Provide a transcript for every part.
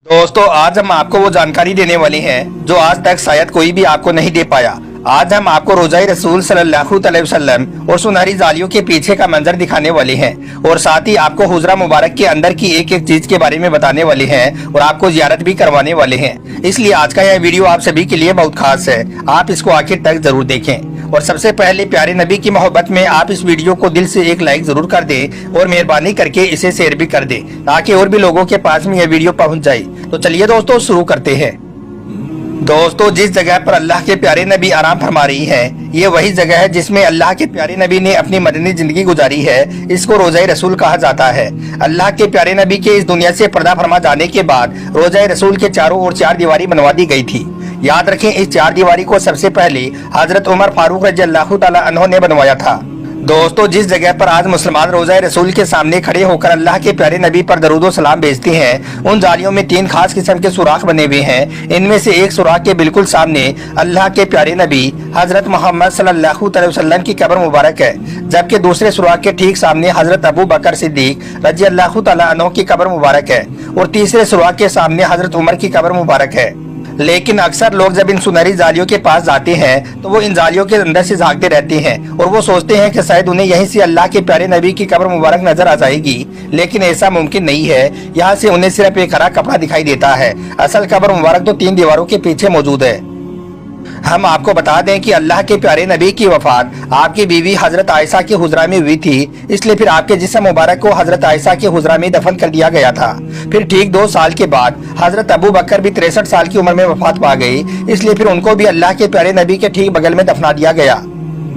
दोस्तों आज हम आपको वो जानकारी देने वाले हैं जो आज तक शायद कोई भी आपको नहीं दे पाया। आज हम आपको रोज़ाए रसूल सल्लल्लाहु अलैहि वसल्लम और सुनहरी जालियों के पीछे का मंजर दिखाने वाले हैं और साथ ही आपको हुजरा मुबारक के अंदर की एक एक चीज के बारे में बताने वाले हैं और आपको जियारत भी करवाने वाले हैं। इसलिए आज का यह वीडियो आप सभी के लिए बहुत खास है, आप इसको आखिर तक जरूर देखें। और सबसे पहले प्यारे नबी की मोहब्बत में आप इस वीडियो को दिल से एक लाइक जरूर कर दें और मेहरबानी करके इसे शेयर भी कर दें ताकि और भी लोगों के पास में यह वीडियो पहुंच जाए। तो चलिए दोस्तों शुरू करते हैं। दोस्तों जिस जगह पर अल्लाह के प्यारे नबी आराम फरमा रही है, ये वही जगह है जिसमें अल्लाह के प्यारे नबी ने अपनी मदनी जिंदगी गुजारी है। इसको रोज़ाए रसूल कहा जाता है। अल्लाह के प्यारे नबी के इस दुनिया से पर्दा फरमा जाने के बाद रोज़ाए रसूल के चारों ओर चार दीवारी बनवा दी गई थी। याद रखें, इस चार दीवारी को सबसे पहले हजरत उमर फारूक रज़ियल्लाहु ताला अन्हु ने बनवाया था। दोस्तों जिस जगह पर आज मुसलमान रोज़ाए रसूल के सामने खड़े होकर अल्लाह के प्यारे नबी पर दरूदो सलाम भेजते हैं, उन जालियों में तीन खास किस्म के सुराख बने हुए हैं। इनमें से एक सुराख के बिल्कुल सामने अल्लाह के प्यारे नबी हजरत मोहम्मद सल्लल्लाहु अलैहि वसल्लम की कब्र मुबारक है, जबकि दूसरे सुराख के ठीक सामने हजरत अबू बकर सिद्दीक रज़ियल्लाहु ताला अन्हु की कब्र मुबारक है और तीसरे सुराख के सामने हजरत उमर की कब्र मुबारक है। लेकिन अक्सर लोग जब इन सुनहरी जालियों के पास जाते हैं तो वो इन जालियों के अंदर से झांकते रहते हैं और वो सोचते हैं कि शायद उन्हें यहीं से अल्लाह के प्यारे नबी की कब्र मुबारक नजर आ जाएगी, लेकिन ऐसा मुमकिन नहीं है। यहाँ से उन्हें सिर्फ एक हरा कपड़ा दिखाई देता है। असल कब्र मुबारक तो तीन दीवारों के पीछे मौजूद है। हम आपको बता दें कि अल्लाह के प्यारे नबी की वफात आपकी बीवी हजरत आयशा के हुजरा में हुई थी, इसलिए फिर आपके जिस्म मुबारक को हजरत आयशा के हुजरा में दफन कर दिया गया था। फिर ठीक 2 साल के बाद हजरत अबू बकर भी 63 साल की उम्र में वफात पा गई, इसलिए फिर उनको भी अल्लाह के प्यारे नबी के ठीक बगल में दफना दिया गया।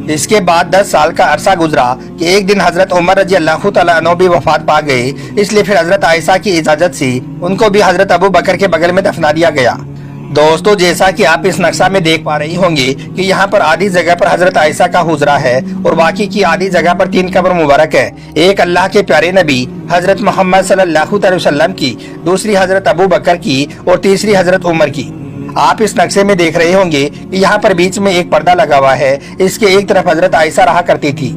इसके बाद 10 साल का अरसा गुजरा कि एक दिन हजरत उमर रज़ियल्लाहु ताला अन्हु भी वफात पा गए, इसलिए फिर हजरत आयशा की इजाजत से उनको भी हजरत अबू बकर के बगल में दफना दिया गया। दोस्तों जैसा कि आप इस नक्शा में देख पा रही होंगे कि यहाँ पर आधी जगह पर हजरत आयशा का हुजरा है और बाकी की आधी जगह पर तीन कब्र मुबारक है। एक अल्लाह के प्यारे नबी हजरत मोहम्मद सल्लल्लाहु अलैहि वसल्लम की, दूसरी हजरत अबू बकर की और तीसरी हजरत उमर की। आप इस नक्शे में देख रहे होंगे कि यहाँ पर बीच में एक पर्दा लगा हुआ है। इसके एक तरफ हजरत आयशा रहा करती थी।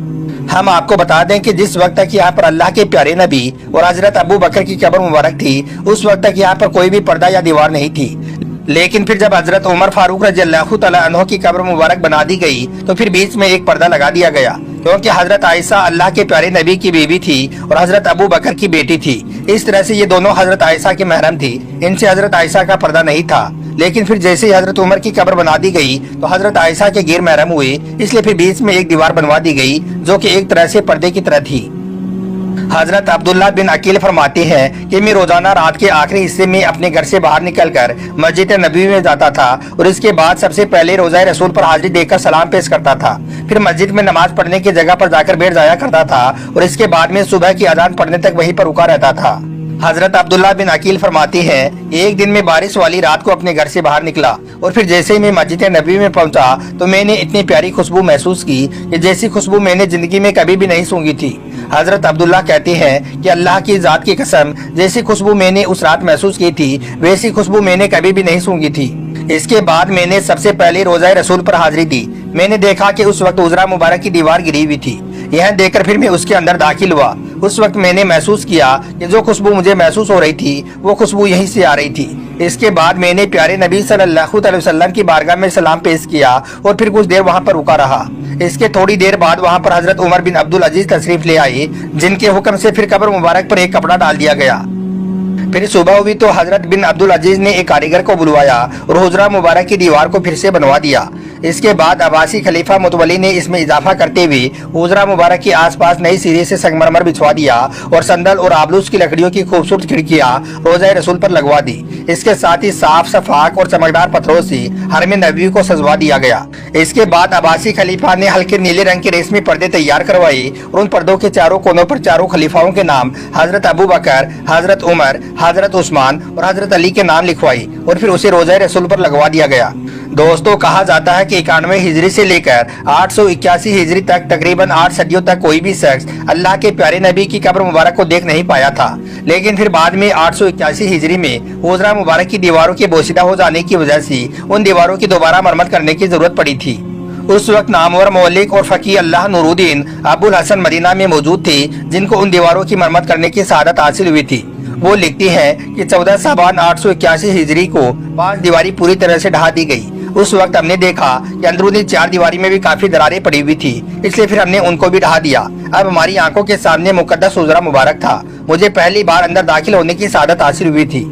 हम आपको बता दें कि जिस वक्त तक यहाँ पर अल्लाह के प्यारे नबी और हजरत अबू बकर की कब्र मुबारक थी, उस वक्त तक यहाँ पर कोई भी पर्दा या दीवार नहीं थी। लेकिन फिर जब हजरत उमर फारूक रज़ियल्लाहु ताला अन्हु की कब्र मुबारक बना दी गई तो फिर बीच में एक पर्दा लगा दिया गया, क्योंकि हजरत आयशा अल्लाह के प्यारे नबी की बीवी थी और हजरत अबू बकर की बेटी थी। इस तरह से ये दोनों हजरत आयशा के महरम थी, इनसे हजरत आयशा का पर्दा नहीं था। लेकिन फिर जैसे ही हजरत उमर की कब्र बना दी गई तो हजरत आयशा के गैर महरम हुए, इसलिए फिर बीच में एक दीवार बनवा दी गई जो कि एक तरह से पर्दे की तरह थी। हजरत अब्दुल्ला बिन अकील फरमाते हैं कि मैं रोजाना रात के आखिरी हिस्से में अपने घर से बाहर निकलकर मस्जिद नबी में जाता था और इसके बाद सबसे पहले रोज़ाए रसूल पर हाजिरी देकर सलाम पेश करता था। फिर मस्जिद में नमाज पढ़ने की जगह पर जाकर बैठ जाया करता था और इसके बाद में सुबह की अजान पढ़ने तक वहीं पर रुका रहता था। हजरत अब्दुल्ला बिन अकील फरमाते हैं, एक दिन में बारिश वाली रात को अपने घर से बाहर निकला और फिर जैसे ही मैं मस्जिद नबी में पहुंचा तो मैंने इतनी प्यारी खुशबू महसूस की कि जैसी खुशबू मैंने जिंदगी में कभी भी नहीं सूंघी थी। हजरत अब्दुल्ला कहते हैं कि अल्लाह की जात की कसम, जैसी खुशबू मैंने उस रात महसूस की थी वैसी खुशबू मैंने कभी भी नहीं सूंघी थी। इसके बाद मैंने सबसे पहले रोज़ाए रसूल पर हाजिरी दी। मैंने देखा कि उस वक्त हुजरा मुबारक की दीवार गिरी हुई थी। यह देखकर फिर मैं उसके अंदर दाखिल हुआ। उस वक्त मैंने महसूस किया कि जो खुशबू मुझे महसूस हो रही थी वो खुशबू यहीं से आ रही थी। इसके बाद मैंने प्यारे नबी सल्लल्लाहु अलैहि वसल्लम की बारगाह में सलाम पेश किया और फिर कुछ देर वहाँ पर रुका रहा। इसके थोड़ी देर बाद वहाँ पर हजरत उमर बिन अब्दुल अजीज तशरीफ ले आए, जिनके हुक्म से फिर कब्र मुबारक पर एक कपड़ा डाल दिया गया। फिर सुबह हुई तो हजरत बिन अब्दुल अजीज ने एक कारीगर को बुलवाया और हुजरा मुबारक की दीवार को फिर से बनवा दिया। इसके बाद अब्बासी खलीफा मुतवली ने इसमें इजाफा करते हुए हुजरा मुबारक के आसपास नई सिरे से संगमरमर बिछवा दिया और संदल और आबलूस की लकड़ियों की खूबसूरत खिड़कियां रोज़ाए रसूल पर लगवा दी। इसके साथ ही साफ सफाक और चमकदार पत्थरों से हरम नबी को सजवा दिया गया। इसके बाद अब्बासी खलीफा ने हल्के नीले रंग के रेशमी पर्दे तैयार करवाए और उन पर्दों के चारों कोनों पर चारों खलीफाओं के नाम हजरत अबू बकर, हजरत उमर, हजरत उस्मान और हजरत अली के नाम लिखवाई और फिर उसे रोज़ाए रसूल पर लगवा दिया गया। दोस्तों कहा जाता है कि 91 हिजरी से लेकर 881 हिजरी तक तकरीबन 8 सदियों तक कोई भी शख्स अल्लाह के प्यारे नबी की कब्र मुबारक को देख नहीं पाया था। लेकिन फिर बाद में 881 हिजरी में हुजरा मुबारक की दीवारों के बोसीदा हो जाने की वजह से उन दीवारों की दोबारा मरम्मत करने की जरूरत पड़ी थी। उस वक्त नामवर मौलिक और फकीह अल्लाह नूरुद्दीन अबुल हसन मदीना में मौजूद थे, जिनको उन दीवारों की मरम्मत करने की सआदत हासिल हुई थी। वो लिखती हैं कि 14 साबान 881 हिजरी को 5 दीवारी पूरी तरह से ढहा दी गई। उस वक्त हमने देखा कि अंदरूनी 4 दीवारी में भी काफी दरारें पड़ी हुई थी, इसलिए फिर हमने उनको भी ढहा दिया। अब हमारी आंखों के सामने मुकद्दस हुजरा मुबारक था। मुझे पहली बार अंदर दाखिल होने की सादत हासिल हुई थी।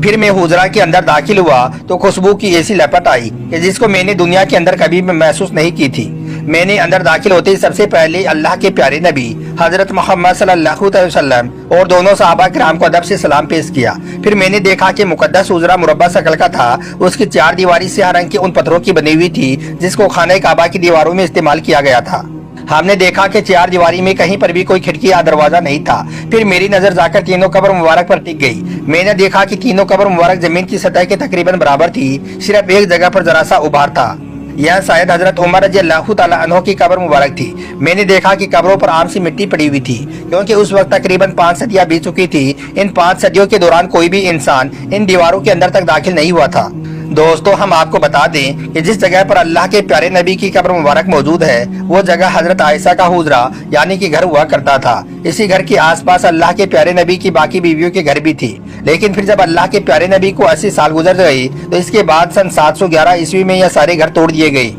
फिर मैं हुजरा के अंदर दाखिल हुआ तो खुशबू की ऐसी लपट आई कि जिसको मैंने दुनिया के अंदर कभी भी महसूस नहीं की थी। मैंने अंदर दाखिल होते ही सबसे पहले अल्लाह के प्यारे नबी हजरत मोहम्मद सल्लल्लाहु अलैहि वसल्लम और दोनों सहाबा किराम को अदब से सलाम पेश किया। फिर मैंने देखा कि मुकद्दस हुजरा मुरब्बा शक्ल का था। उसकी 4 दीवारी स्याह रंग की उन पत्थरों की बनी हुई थी जिसको खाने काबा की दीवारों में इस्तेमाल किया गया था। हमने देखा कि 4 दीवारी में कहीं पर भी कोई खिड़की या दरवाजा नहीं था। फिर मेरी नजर जाकर तीनों कब्र मुबारक पर टिक गई। मैंने देखा कि तीनों कब्र मुबारक जमीन की सतह के तकरीबन बराबर थी, सिर्फ एक जगह पर जरा सा उभार था। यह शायद हजरत उमर रज़ियल्लाहु ताला अन्हु की कब्र मुबारक थी। मैंने देखा कि कब्रों पर आम सी मिट्टी पड़ी हुई थी, क्योंकि उस वक्त तकरीबन 5 सदियां बीत चुकी थी। इन 5 सदियों के दौरान कोई भी इंसान इन दीवारों के अंदर तक दाखिल नहीं हुआ था। दोस्तों, हम आपको बता दें कि जिस जगह पर अल्लाह के प्यारे नबी की कब्र मुबारक मौजूद है, वो जगह हजरत आयशा का हुजरा यानी कि घर हुआ करता था। इसी घर के आसपास अल्लाह के प्यारे नबी की बाकी बीवियों के घर भी थी। लेकिन फिर जब अल्लाह के प्यारे नबी को 80 साल गुजर गए तो इसके बाद सन 711 ईस्वी में यह सारे घर तोड़ दिए गए।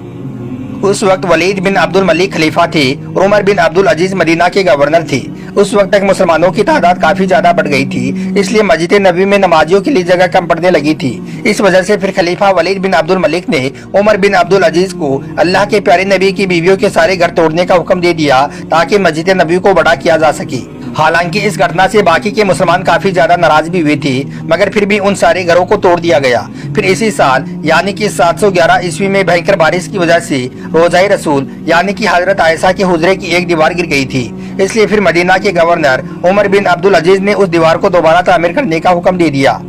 उस वक्त वलीद बिन अब्दुल मलिक खलीफा थे और उमर बिन अब्दुल अजीज मदीना के गवर्नर थे। उस वक्त तक मुसलमानों की तादाद काफी ज्यादा बढ़ गई थी, इसलिए मस्जिद नबी में नमाजियों के लिए जगह कम पड़ने लगी थी। इस वजह से फिर खलीफा वलीद बिन अब्दुल मलिक ने उमर बिन अब्दुल अजीज को अल्लाह के प्यारे नबी की बीवियों के सारे घर तोड़ने का हुक्म दे दिया ताकि मस्जिद नबी को बड़ा किया जा सके। हालांकि इस घटना से बाकी के मुसलमान काफी ज्यादा नाराज भी हुए थे, मगर फिर भी उन सारे घरों को तोड़ दिया गया। फिर इसी साल यानी कि 711 ईस्वी में भयंकर बारिश की वजह से रोज़ाए रसूल यानी कि हजरत आयशा के हुजरे की एक दीवार गिर गई थी। इसलिए फिर मदीना के गवर्नर उमर बिन अब्दुल अजीज ने उस दीवार को दोबारा तामीर करने का हुक्म दे दिया।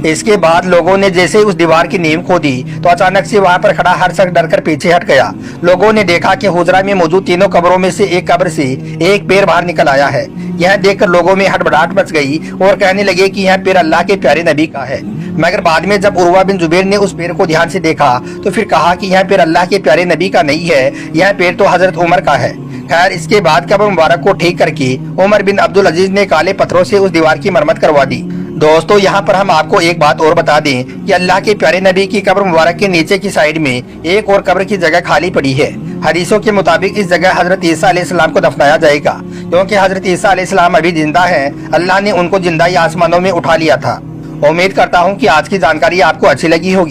इसके बाद लोगों ने जैसे उस दीवार की नींव खोदी तो अचानक से वहां पर खड़ा हर शख्स डरकर पीछे हट गया। लोगों ने देखा कि हुजरा में मौजूद तीनों कब्रों में से एक कब्र से एक पैर बाहर निकल आया है। यह देखकर लोगों में हड़बड़ाहट मच गई और कहने लगे कि यह पैर अल्लाह के प्यारे नबी का है। मगर बाद में जब उर्वा बिन जुबैर ने उस पैर को ध्यान से देखा तो फिर कहा कि यह पैर अल्लाह के प्यारे नबी का नहीं है, यह पैर तो हजरत उमर का है। खैर, इसके बाद कब्र मुबारक को ठीक करके उमर बिन अब्दुल अजीज ने काले पत्थरों से उस दीवार की मरम्मत करवा दी। दोस्तों, यहाँ पर हम आपको एक बात और बता दें कि अल्लाह के प्यारे नबी की कब्र मुबारक के नीचे की साइड में एक और कब्र की जगह खाली पड़ी है। हदीसों के मुताबिक इस जगह हजरत ईसा अलैहिस्सलाम को दफनाया जाएगा, क्योंकि हजरत ईसा अलैहिस्सलाम अभी जिंदा हैं। अल्लाह ने उनको जिंदा ही आसमानों में उठा लिया था। उम्मीद करता हूँ कि आज की जानकारी आपको अच्छी लगी होगी।